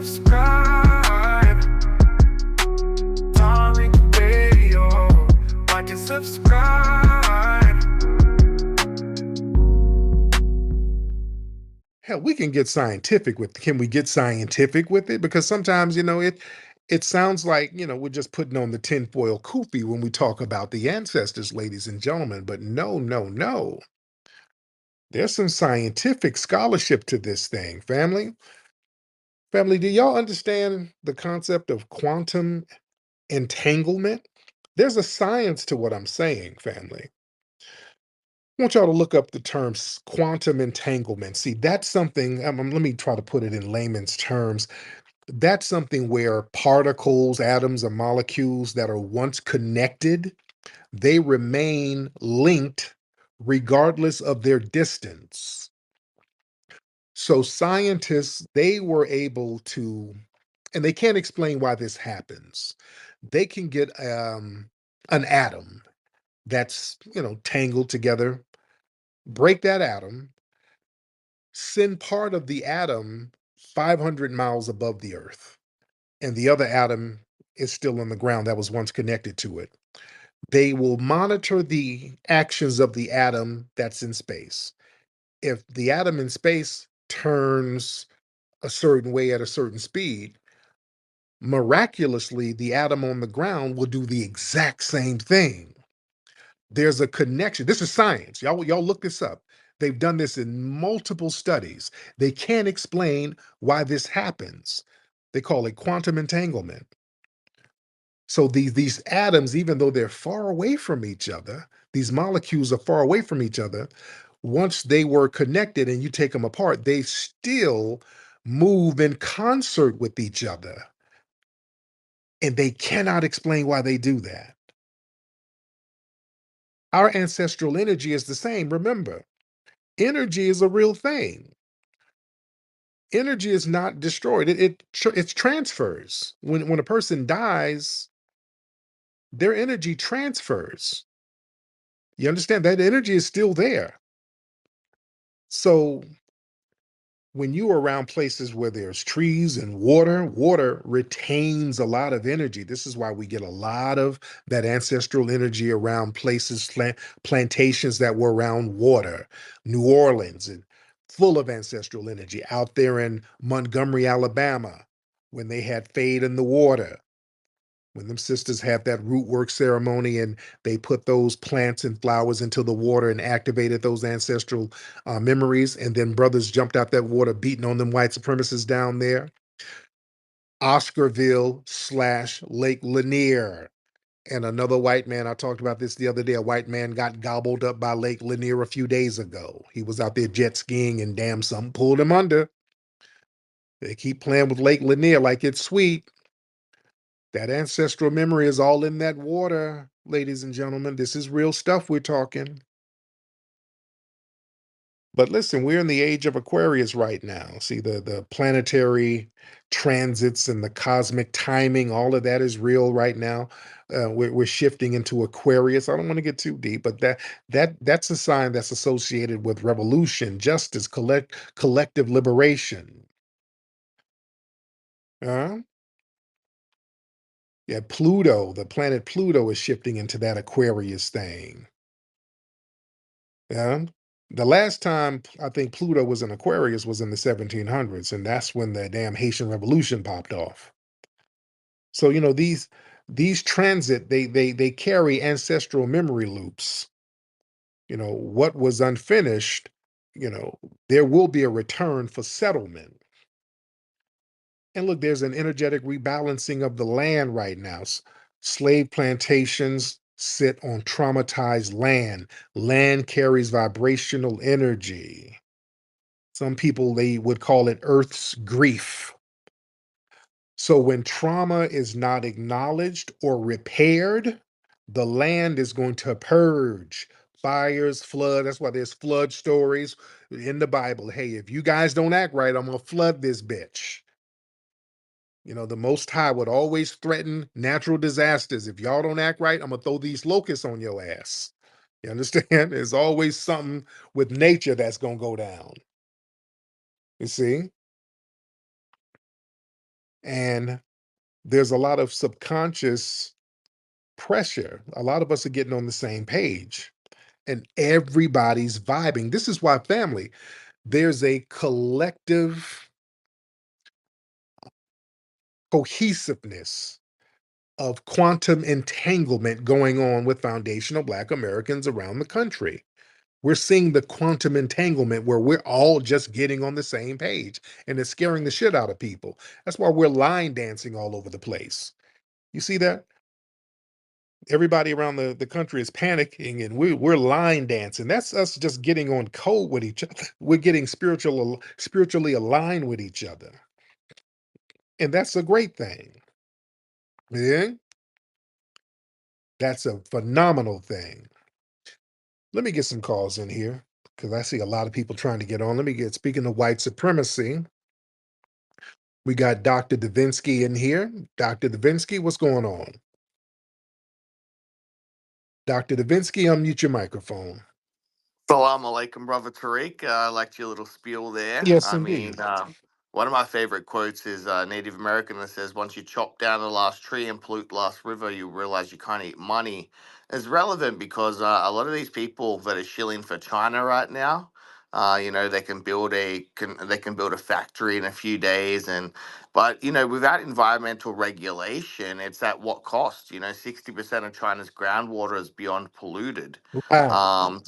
subscribe. Tariq Radio. Like and subscribe. Hell, we can get scientific with. Can we get scientific with it? Because sometimes, it sounds like, we're just putting on the tinfoil kufi when we talk about the ancestors, ladies and gentlemen. But no, no, no. There's some scientific scholarship to this thing, family. Family, do y'all understand the concept of quantum entanglement? There's a science to what I'm saying, family. I want y'all to look up the term quantum entanglement. See, that's something, let me try to put it in layman's terms. That's something where particles, atoms, or molecules that are once connected, they remain linked regardless of their distance. So scientists, they were able to, and they can't explain why this happens. They can get an atom that's, tangled together, break that atom, send part of the atom 500 miles above the earth, and the other atom is still on the ground that was once connected to it. They will monitor the actions of the atom that's in space. If the atom in space turns a certain way at a certain speed, miraculously, the atom on the ground will do the exact same thing. There's a connection. This is science. Y'all look this up. They've done this in multiple studies. They can't explain why this happens. They call it quantum entanglement. So these atoms, even though they're far away from each other, these molecules are far away from each other. Once they were connected and you take them apart, they still move in concert with each other. And they cannot explain why they do that. Our ancestral energy is the same. Remember, energy is a real thing. Energy is not destroyed. It's transfers. When a person dies, their energy transfers. You understand that energy is still there. So when you are around places where there's trees and water retains a lot of energy. This is why we get a lot of that ancestral energy around places, plantations that were around water, New Orleans, and full of ancestral energy. Out there in Montgomery, Alabama, when they had Fade in the Water, when them sisters had that root work ceremony and they put those plants and flowers into the water and activated those ancestral memories, and then brothers jumped out that water beating on them white supremacists down there. Oscarville / Lake Lanier. And another white man, I talked about this the other day, a white man got gobbled up by Lake Lanier a few days ago. He was out there jet skiing and damn, something pulled him under. They keep playing with Lake Lanier like it's sweet. That ancestral memory is all in that water, ladies and gentlemen. This is real stuff we're talking. But listen, we're in the age of Aquarius right now. See, the planetary transits and the cosmic timing, all of that is real right now. We're shifting into Aquarius. I don't want to get too deep, but that's a sign that's associated with revolution, justice, collective liberation. Uh, yeah, Pluto, the planet Pluto is shifting into that Aquarius thing. Yeah. The last time I think Pluto was in Aquarius was in the 1700s, and that's when the damn Haitian Revolution popped off. So, these transit, they carry ancestral memory loops. What was unfinished, you know, there will be a return for settlement. And look, there's an energetic rebalancing of the land right now. Slave plantations sit on traumatized land. Land carries vibrational energy. Some people, they would call it Earth's grief. So when trauma is not acknowledged or repaired, the land is going to purge. Fires, flood. That's why there's flood stories in the Bible. Hey, if you guys don't act right, I'm going to flood this bitch. The Most High would always threaten natural disasters. If y'all don't act right, I'm going to throw these locusts on your ass. You understand? There's always something with nature that's going to go down. You see? And there's a lot of subconscious pressure. A lot of us are getting on the same page and everybody's vibing. This is why family, there's a collective cohesiveness of quantum entanglement going on with foundational Black Americans around the country. We're seeing the quantum entanglement where we're all just getting on the same page and it's scaring the shit out of people. That's why we're line dancing all over the place. You see that? Everybody around the country is panicking and we're line dancing. That's us just getting on code with each other. We're getting spiritually aligned with each other. And that's a great thing. Yeah, that's a phenomenal thing. Let me get some calls in here because I see a lot of people trying to get on. Let me get, speaking of white supremacy, we got Dr. Davinsky in here. Dr. Davinsky, what's going on? Dr. Davinsky, unmute your microphone. Salam alaikum, brother Tariq. I liked your little spiel there. Yes, I mean, indeed. one of my favorite quotes is Native American that says, "Once you chop down the last tree and pollute the last river, you realize you can't eat money." It's relevant because a lot of these people that are shilling for China right now, they can build a factory in a few days, but without environmental regulation, it's at what cost? 60% of China's groundwater is beyond polluted. Wow. Um,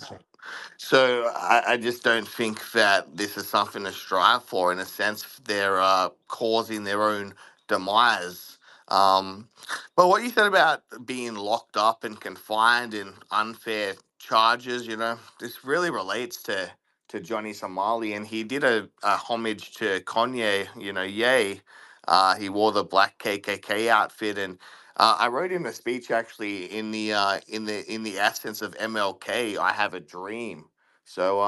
so I just don't think that this is something to strive for. In a sense, they're causing their own demise. Um, but what you said about being locked up and confined in unfair charges, this really relates to Johnny Somali, and he did a homage to Kanye. Ye. He wore the black KKK outfit, and I wrote him a speech actually in the essence of MLK. I have a dream. So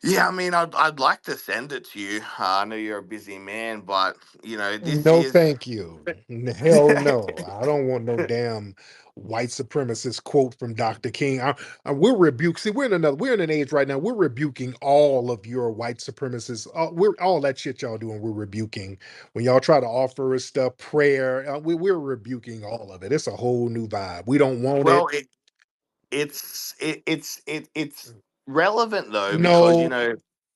yeah, I mean, I'd like to send it to you. I know you're a busy man, but this No, is. thank you. Hell no. I don't want no damn white supremacist quote from Dr. King. We're rebuke. See, we're in an age right now. We're rebuking all of your white supremacists. We're all that shit y'all doing. We're rebuking when y'all try to offer us stuff, prayer. We're rebuking all of it. It's a whole new vibe. We don't want it. Well, it's relevant though because No,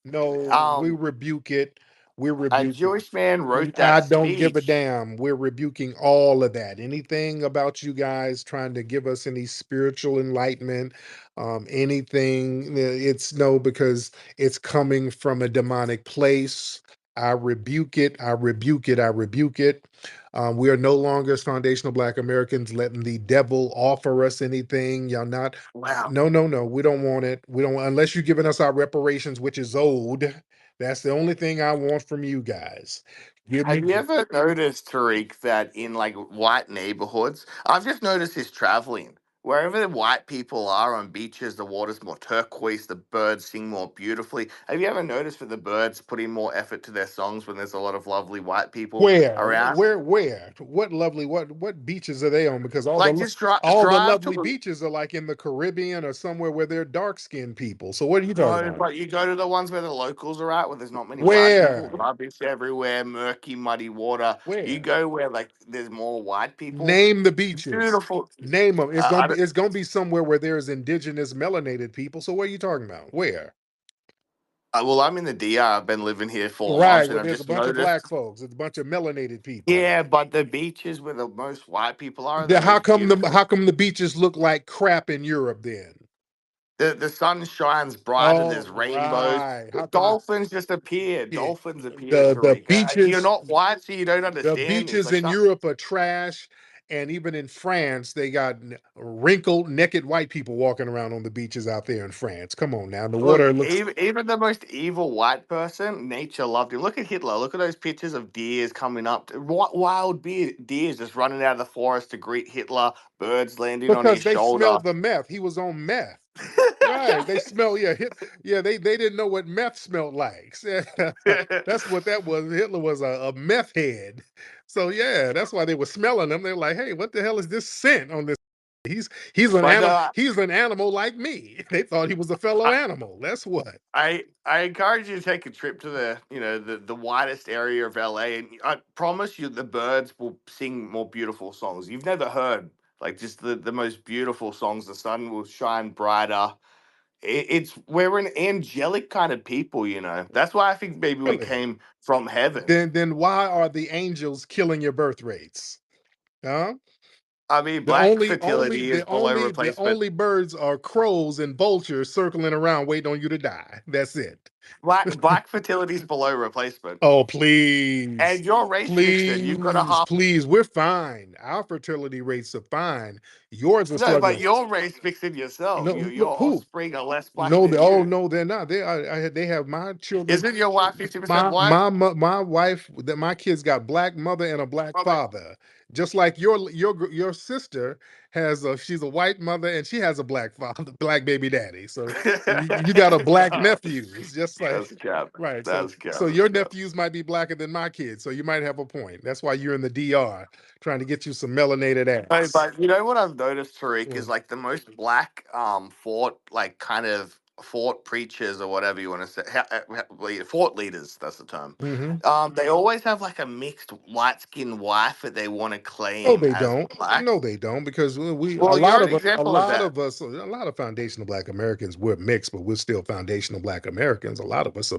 no, we um rebuke it. We a rebuke it. Jewish man wrote I that don't give a speech. damn. We're rebuking all of that. Anything about you guys trying to give us any spiritual enlightenment, anything, it's no, because it's coming from a demonic place. I rebuke it. I rebuke it. I rebuke it. We are no longer as foundational Black Americans letting the devil offer us anything. Y'all not. Wow. No, no, no. We don't want it. We don't, unless you're giving us our reparations, which is owed. That's the only thing I want from you guys. Give Have me you ever noticed, Tariq, that in like white neighborhoods, I've just noticed this traveling. Wherever the white people are on beaches, the water's more turquoise, the birds sing more beautifully. Have you ever noticed that the birds put in more effort to their songs when there's a lot of lovely white people where, around? where, what lovely, what beaches are they on? Because Like just all the drive to lovely the beaches are like in the Caribbean or somewhere where they're dark skinned people. So what are you talking no, about? but you go to the ones where the locals are at, where there's not many white people, Where, rubbish everywhere, murky, muddy water. You where? go where like there's more white people. Name the beaches. Beautiful. Name them. I don't, It's gonna be somewhere where there's indigenous melanated people. So what are you talking about? Where? well, I'm in the DR. I've been living here 4 months, Right, and where I've there's a just bunch of black noticed. folks. It's a bunch of melanated people. Yeah, but the beaches where the most white people are the How most come beautiful. how come the beaches look like crap in Europe then? The sun shines bright and Oh, there's rainbows. right. How come Dolphins just appear. yeah, Dolphins appear, Tariq. You're not white, so you don't the understand this. beaches Like in some. Europe are trash, and even in France, they got wrinkled, naked white people walking around on the beaches out there in France. Come on now, the Look, water looks even the most evil white person, nature loved him. Look at Hitler. Look at those pictures of deers coming up. Wild deers just running out of the forest to greet Hitler. Birds landing on because his they shoulder. smelled the meth. He was on meth. Right. They smell, they didn't know what meth smelled like. That's what that was. Hitler was a meth head. So yeah, that's why they were smelling them. They're like, hey, what the hell is this scent on this? He's an But animal. He's an animal like me. They thought he was a fellow animal. That's what. I encourage you to take a trip to the widest area of LA, and I promise you the birds will sing more beautiful songs you've never heard. Like just the most beautiful songs. The sun will shine brighter. It's we're an angelic kind of people, you know. That's why I think maybe we Really? came from heaven. Then why are the angels killing your birth rates? Huh? I mean, black fertility is below The replacement. only birds are crows and vultures circling around waiting on you to die. That's it. Black fertility is below replacement, Oh, please. and you're race fixed. You've got a Please, half. please. We're fine. Our fertility rates are fine. Yours are No, but struggling. you're race fixing yourself. No, Your who? offspring are less black No, than oh you. no, they're not. They have my children. Isn't your wife 50% white? My wife, that my kids got black mother and a black Robert. father. Just like your sister has she's a white mother and she has a black father, black baby daddy. So you got a black nephew. It's just like That's cap. right. That's So cap. your nephews might be blacker than my kids. So you might have a point. That's why you're in the DR trying to get you some melanated Hey, ass. but you know what I've noticed, Tariq, is Mm. like the most black fort like kind of fort preachers or whatever you want to say, fort leaders. That's the term. Hmm. They always have like a mixed light skinned wife that they want to No, claim they as don't. black. No, they don't, because we Well, you're an example of that. a lot of foundational Black Americans, we're mixed, but we're still foundational Black Americans. A lot of us are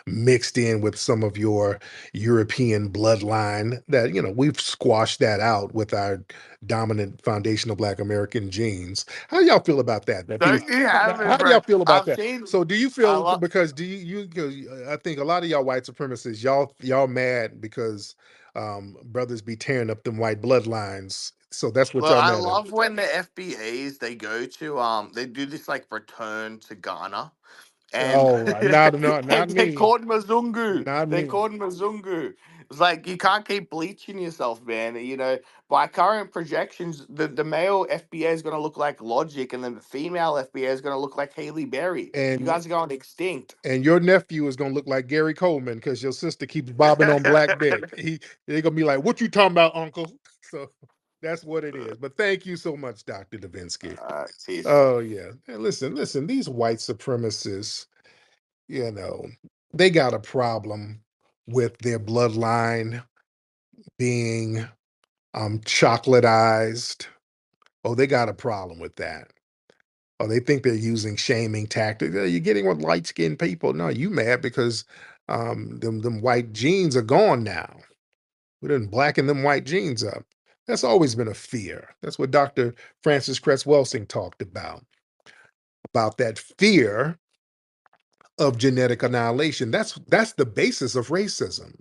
mixed in with some of your European bloodline. That we've squashed that out with our dominant foundational Black American genes. How do y'all feel about that? No, you How haven't, do bro. y'all feel about I've that? seen So do you a feel lot. because do you 'cause I think a lot of y'all white supremacists, y'all mad because brothers be tearing up them white bloodlines. So that's what Well, y'all I mad at. love when the FBAs they go to they do this like return to Ghana, and Oh, not no, and not they me, called Mazungu. not They me. called Mazungu. It's like you can't keep bleaching yourself, man. You know, by current projections, the male FBA is going to look like Logic, and then the female FBA is going to look like Haley Berry. You And guys are going extinct. your nephew is gonna look like Gary Coleman because your sister keeps bobbing on black dick. They're gonna be like, "What you talking about, Uncle?" So that's what it is. But thank you so much, Dr. Davinsky. Peace. Oh yeah. Hey, listen. These white supremacists, you know, they got a problem with their bloodline being chocolatized. Oh, they got a problem with that. Oh, they think they're using shaming tactics. You're getting with light skinned people. No, you mad because them white genes are gone now. We didn't blacken them white genes up. That's always been a fear. That's what Dr. Francis Cress Welsing talked about that fear of genetic annihilation. That's the basis of racism.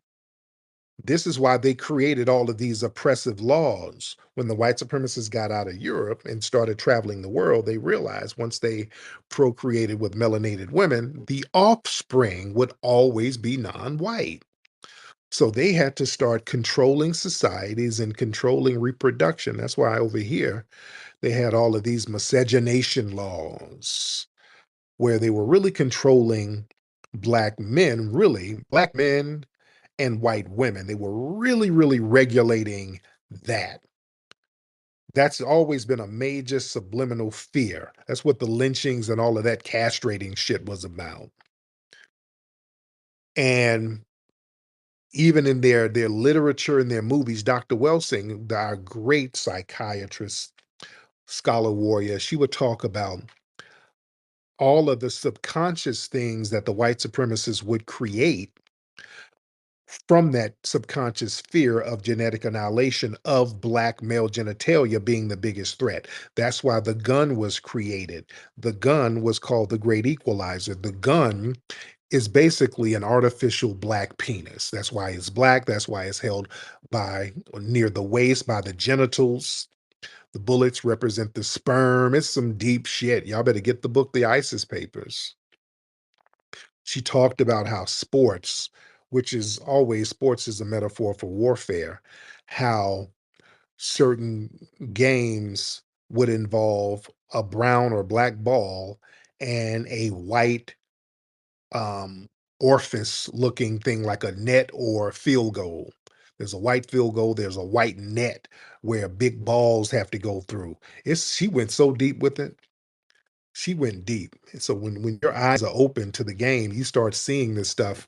This is why they created all of these oppressive laws. When the white supremacists got out of Europe and started traveling the world, they realized once they procreated with melanated women, the offspring would always be non white. So they had to start controlling societies and controlling reproduction. That's why over here they had all of these miscegenation laws where they were really controlling black men and white women. They were really, really regulating that. That's always been a major subliminal fear. That's what the lynchings and all of that castrating shit was about. And even in their literature and their movies, Dr. Welsing, our great psychiatrist, scholar warrior, she would talk about all of the subconscious things that the white supremacists would create from that subconscious fear of genetic annihilation of black male genitalia being the biggest threat. That's why the gun was created. The gun was called the Great Equalizer. The gun is basically an artificial black penis. That's why it's black. That's why it's held by near the waist by the genitals. The bullets represent the sperm. It's some deep shit. Y'all better get the book, The ISIS Papers. She talked about how sports, which is always sports is a metaphor for warfare, how certain games would involve a brown or black ball and a white um orifice looking thing like a net or field goal. There's a white field goal. There's a white net where big balls have to go through. She went so deep with it. She went deep. So when your eyes are open to the game, you start seeing this stuff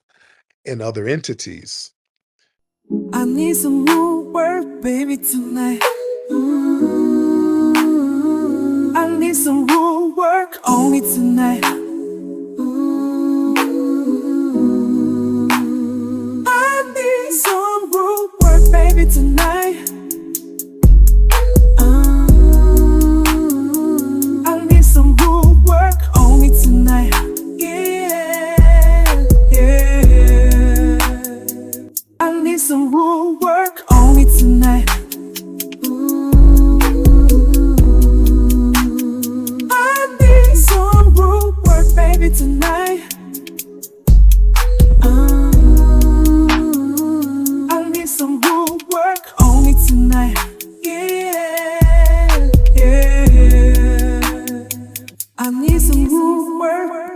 in other entities. I need some more work, baby, tonight. I need some more work on me tonight. I need some more work, baby, tonight. I need some more work on me tonight. Yeah, yeah. I need some more work on me tonight. I need some more work, baby, tonight. I need some more work on me tonight. Yeah, yeah. I need some more work.